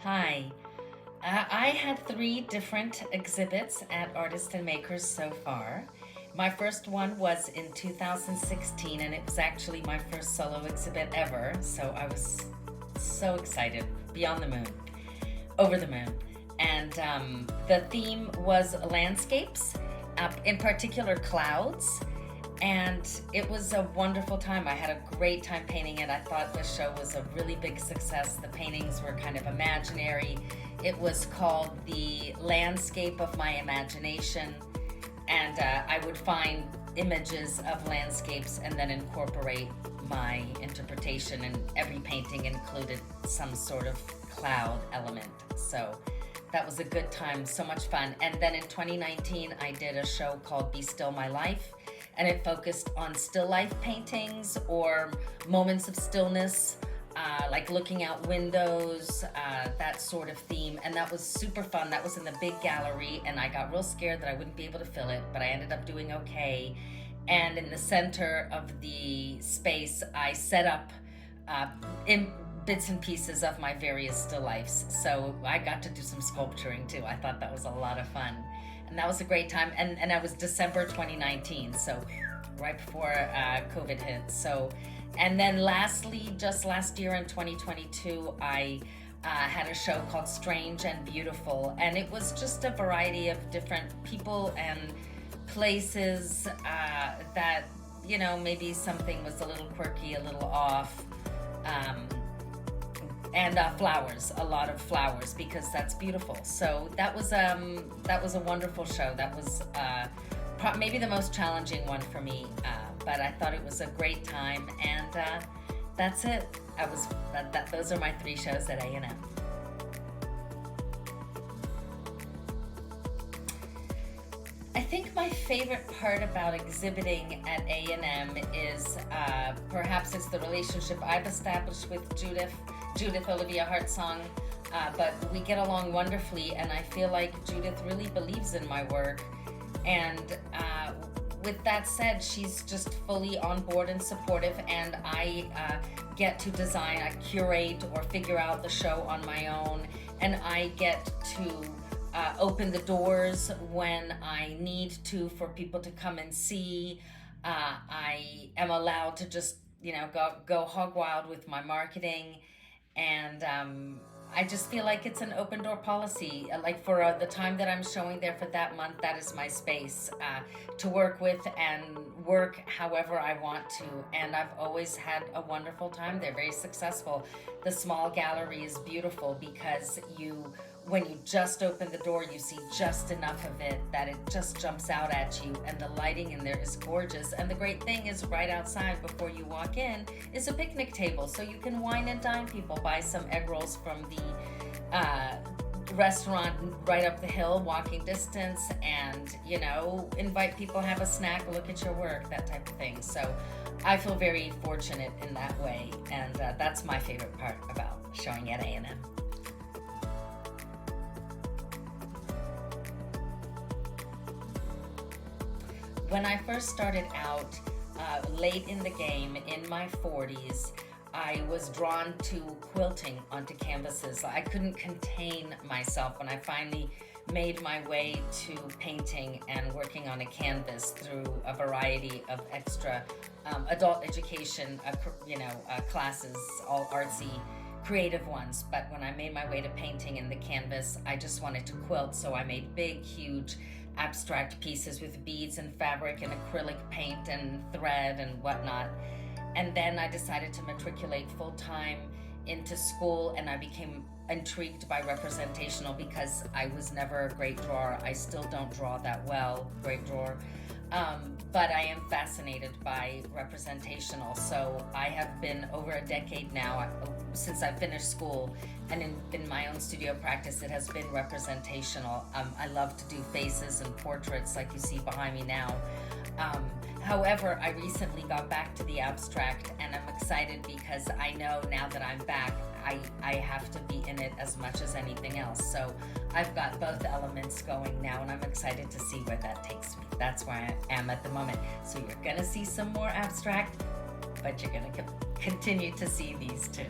Hi. I had three different exhibits at Artists and Makers so far. My first one was in 2016, and it was actually my first solo exhibit ever, so I was so excited, beyond the moon, over the moon. And the theme was landscapes, in particular clouds. And it was a wonderful time. I had a great time painting it. I thought the show was a really big success. The paintings were kind of imaginary. It was called The Landscape of My Imagination. And I would find images of landscapes and then incorporate my interpretation, and every painting included some sort of cloud element. So that was a good time, so much fun. And then in 2019, I did a show called Be Still My Life, and it focused on still life paintings or moments of stillness, like looking out windows, that sort of theme. And that was super fun. That was in the big gallery, and I got real scared that I wouldn't be able to fill it, but I ended up doing okay. And in the center of the space, I set up in bits and pieces of my various still lifes. So I got to do some sculpturing too. I thought that was a lot of fun. And that was a great time. And that was December 2019, so right before COVID hit. So, and then lastly, just last year in 2022, I had a show called Strange and Beautiful, and it was just a variety of different people and places that, maybe something was a little quirky, a little off. And flowers, a lot of flowers, because that's beautiful. So that was a wonderful show. That was maybe the most challenging one for me, but I thought it was a great time. And that's it. Those are my three shows at A&M. I think my favorite part about exhibiting at A&M is perhaps it's the relationship I've established with Judith Olivia Hartsong, but we get along wonderfully, and I feel like Judith really believes in my work. And with that said, she's just fully on board and supportive, and I get to design, I curate or figure out the show on my own, and I get to open the doors when I need to for people to come and see. I am allowed to just, go hog wild with my marketing. And I just feel like it's an open door policy. Like for the time that I'm showing there for that month, that is my space to work with and work however I want to. And I've always had a wonderful time there, very successful. The small gallery is beautiful because when you just open the door, you see just enough of it that it just jumps out at you, and the lighting in there is gorgeous. And the great thing is, right outside before you walk in is a picnic table, so you can wine and dine people, buy some egg rolls from the restaurant right up the hill, walking distance, and invite people, have a snack, look at your work, that type of thing. So I feel very fortunate in that way, and that's my favorite part about showing at A&M. When I first started out, late in the game, in my 40s, I was drawn to quilting onto canvases. I couldn't contain myself when I finally made my way to painting and working on a canvas through a variety of extra adult education, classes, all artsy, creative ones. But when I made my way to painting in the canvas, I just wanted to quilt, so I made big, huge, abstract pieces with beads and fabric and acrylic paint and thread and whatnot. And then I decided to matriculate full-time into school, and I became intrigued by representational because I was never a great drawer. I still don't draw that well, great drawer. But I am fascinated by representational. So I have been over a decade now, since I finished school, and in my own studio practice, it has been representational. I love to do faces and portraits like you see behind me now. However, I recently got back to the abstract, and I'm excited because I know now that I'm back, I have to be in it as much as anything else. So I've got both elements going now, and I'm excited to see where that takes me. That's where I am at the moment. So you're gonna see some more abstract, but you're gonna continue to see these too.